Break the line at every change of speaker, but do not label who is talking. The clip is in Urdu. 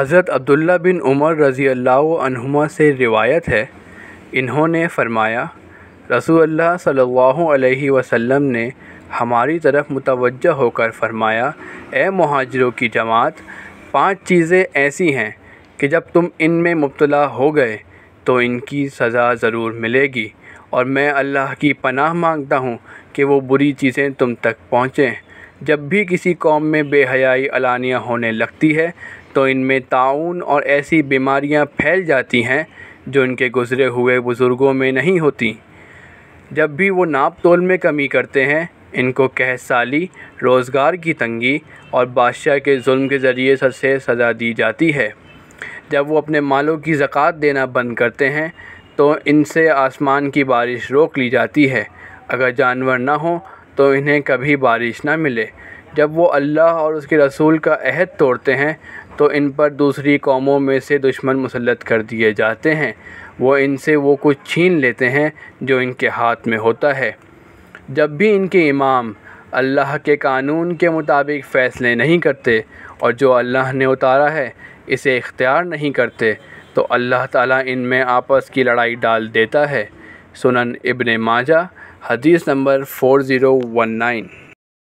حضرت عبداللہ بن عمر رضی اللہ عنہما سے روایت ہے، انہوں نے فرمایا رسول اللہ صلی اللہ علیہ وسلم نے ہماری طرف متوجہ ہو کر فرمایا، اے مہاجروں کی جماعت، 5 چیزیں ایسی ہیں کہ جب تم ان میں مبتلا ہو گئے تو ان کی سزا ضرور ملے گی، اور میں اللہ کی پناہ مانگتا ہوں کہ وہ بری چیزیں تم تک پہنچیں۔ جب بھی کسی قوم میں بے حیائی علانیہ ہونے لگتی ہے تو ان میں طاعون اور ایسی بیماریاں پھیل جاتی ہیں جو ان کے گزرے ہوئے بزرگوں میں نہیں ہوتی۔ جب بھی وہ ناپ تول میں کمی کرتے ہیں، ان کو قحط سالی، روزگار کی تنگی اور بادشاہ کے ظلم کے ذریعے سے سزا دی جاتی ہے۔ جب وہ اپنے مالوں کی زکوٰۃ دینا بند کرتے ہیں تو ان سے آسمان کی بارش روک لی جاتی ہے، اگر جانور نہ ہوں تو انہیں کبھی بارش نہ ملے۔ جب وہ اللہ اور اس کے رسول کا عہد توڑتے ہیں تو ان پر دوسری قوموں میں سے دشمن مسلط کر دیے جاتے ہیں، وہ ان سے وہ کچھ چھین لیتے ہیں جو ان کے ہاتھ میں ہوتا ہے۔ جب بھی ان کے امام اللہ کے قانون کے مطابق فیصلے نہیں کرتے اور جو اللہ نے اتارا ہے اسے اختیار نہیں کرتے تو اللہ تعالیٰ ان میں آپس کی لڑائی ڈال دیتا ہے۔ سنن ابن ماجہ، حدیث نمبر 4019۔